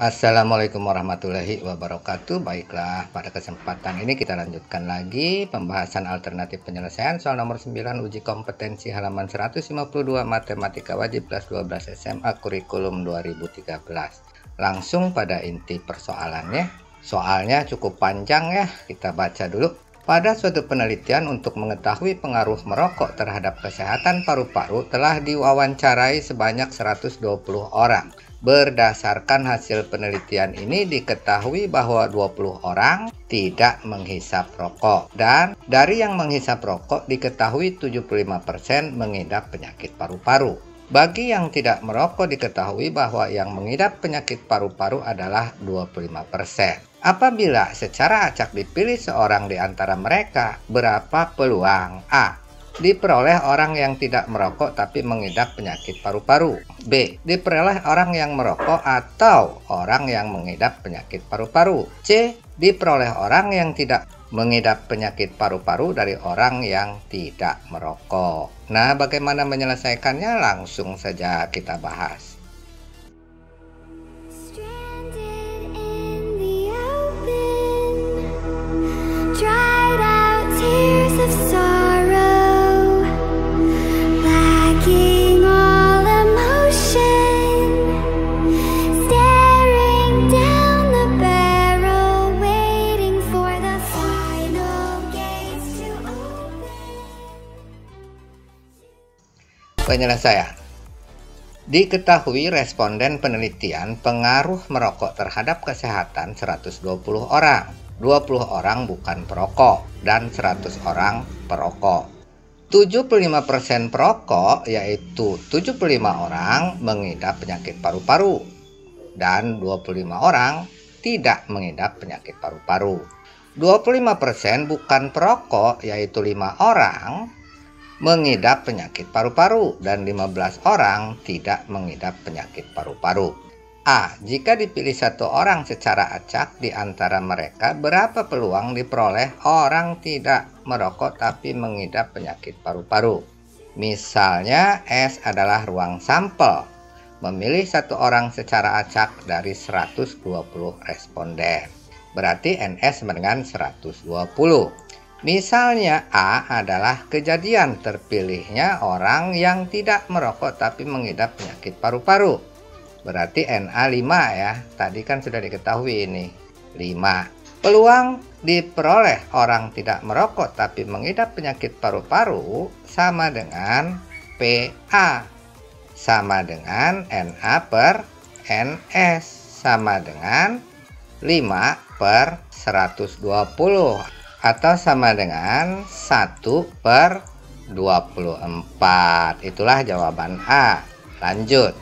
Assalamualaikum warahmatullahi wabarakatuh. Baiklah, pada kesempatan ini kita lanjutkan lagi pembahasan alternatif penyelesaian soal nomor 9 uji kompetensi halaman 152 Matematika Wajib kelas 12 SMA kurikulum 2013. Langsung pada inti persoalannya. Soalnya cukup panjang ya, kita baca dulu. Pada suatu penelitian untuk mengetahui pengaruh merokok terhadap kesehatan paru-paru telah diwawancarai sebanyak 120 orang. Berdasarkan hasil penelitian ini diketahui bahwa 20 orang tidak menghisap rokok, dan dari yang menghisap rokok diketahui 75% mengidap penyakit paru-paru. Bagi yang tidak merokok diketahui bahwa yang mengidap penyakit paru-paru adalah 25%. Apabila secara acak dipilih seorang di antara mereka, berapa peluang? A. Diperoleh orang yang tidak merokok tapi mengidap penyakit paru-paru. B. Diperoleh orang yang merokok atau orang yang mengidap penyakit paru-paru. C. Diperoleh orang yang tidak mengidap penyakit paru-paru dari orang yang tidak merokok. Nah, bagaimana menyelesaikannya? Langsung saja kita bahas. Penyelesaian. Diketahui responden penelitian pengaruh merokok terhadap kesehatan 120 orang. 20 orang bukan perokok dan 100 orang perokok. 75% perokok yaitu 75 orang mengidap penyakit paru-paru dan 25 orang tidak mengidap penyakit paru-paru. 25% bukan perokok yaitu 5 orang mengidap penyakit paru-paru dan 15 orang tidak mengidap penyakit paru-paru. A. Jika dipilih satu orang secara acak di antara mereka, berapa peluang diperoleh orang tidak merokok tapi mengidap penyakit paru-paru? Misalnya S adalah ruang sampel. Memilih satu orang secara acak dari 120 responden. Berarti NS sama dengan 120. Misalnya A adalah kejadian terpilihnya orang yang tidak merokok tapi mengidap penyakit paru-paru. Berarti NA 5 ya. Tadi kan sudah diketahui ini 5. Peluang diperoleh orang tidak merokok tapi mengidap penyakit paru-paru sama dengan PA. Sama dengan NA per NS. Sama dengan 5 per 120. Atau sama dengan 1 per 24. Itulah jawaban A. Lanjut.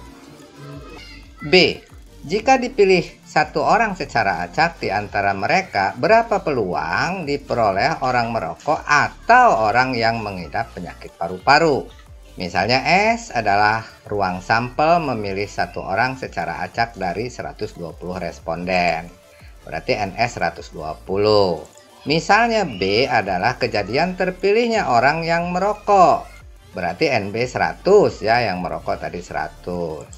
B. Jika dipilih satu orang secara acak di antara mereka, berapa peluang diperoleh orang merokok atau orang yang mengidap penyakit paru-paru? Misalnya S adalah ruang sampel memilih satu orang secara acak dari 120 responden. Berarti NS 120. Misalnya B adalah kejadian terpilihnya orang yang merokok. Berarti NB 100 ya, yang merokok tadi 100.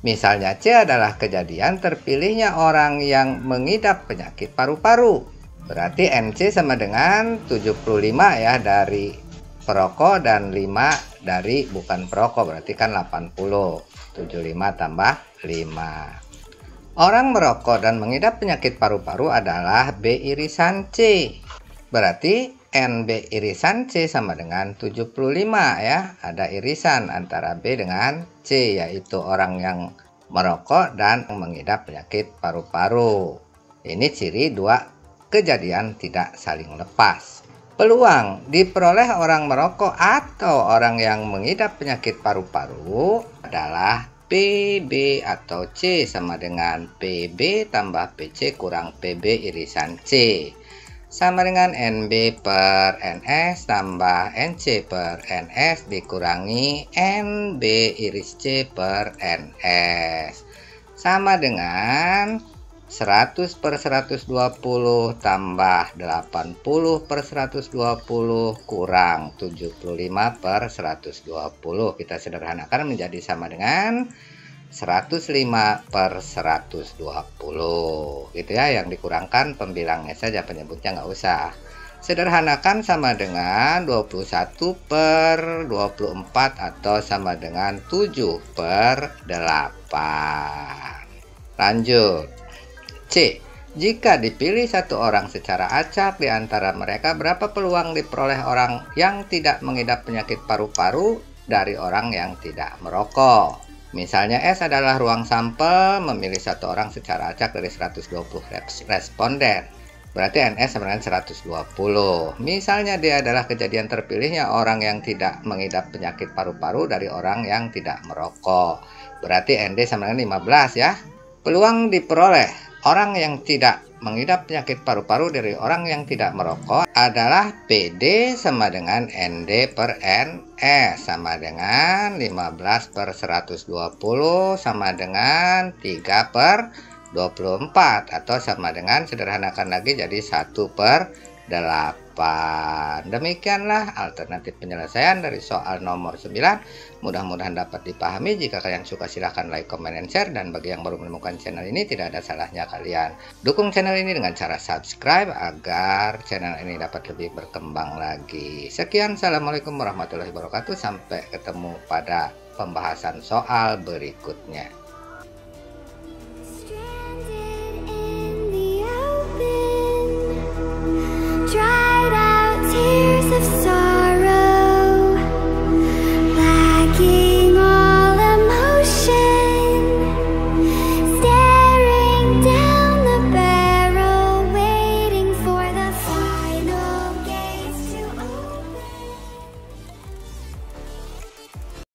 Misalnya C adalah kejadian terpilihnya orang yang mengidap penyakit paru-paru. Berarti NC sama dengan 75 ya dari perokok dan 5 dari bukan perokok. Berarti kan 80. 75 tambah 5. Orang merokok dan mengidap penyakit paru-paru adalah B irisan C. Berarti NB irisan C sama dengan 75 ya. Ada irisan antara B dengan C, yaitu orang yang merokok dan mengidap penyakit paru-paru. Ini ciri dua kejadian tidak saling lepas. Peluang diperoleh orang merokok atau orang yang mengidap penyakit paru-paru adalah PB atau C sama dengan PB tambah PC kurang PB irisan C. Sama dengan NB per NS tambah NC per NS dikurangi NB iris C per NS. Sama dengan 100 per 120 tambah 80 per 120 kurang 75 per 120. Kita sederhanakan menjadi sama dengan 105/120 gitu ya, yang dikurangkan pembilangnya saja, penyebutnya nggak usah. Sederhanakan sama dengan 21/24 atau sama dengan 7/8. Lanjut. C. Jika dipilih satu orang secara acak di antara mereka, berapa peluang diperoleh orang yang tidak mengidap penyakit paru-paru dari orang yang tidak merokok? Misalnya S adalah ruang sampel memilih satu orang secara acak dari 120 responden. Berarti NS sama dengan 120. Misalnya D adalah kejadian terpilihnya orang yang tidak mengidap penyakit paru-paru dari orang yang tidak merokok. Berarti ND sama dengan 15 ya. Peluang diperoleh orang yang tidak mengidap penyakit paru-paru dari orang yang tidak merokok adalah PD sama dengan ND per NS sama dengan 15/120 sama dengan 3/24 atau sama dengan, sederhanakan lagi jadi 1/8. Demikianlah alternatif penyelesaian dari soal nomor 9. Mudah-mudahan dapat dipahami. Jika kalian suka silahkan like, comment, and share. Dan bagi yang baru menemukan channel ini, tidak ada salahnya kalian dukung channel ini dengan cara subscribe agar channel ini dapat lebih berkembang lagi. Sekian, assalamualaikum warahmatullahi wabarakatuh. Sampai ketemu pada pembahasan soal berikutnya.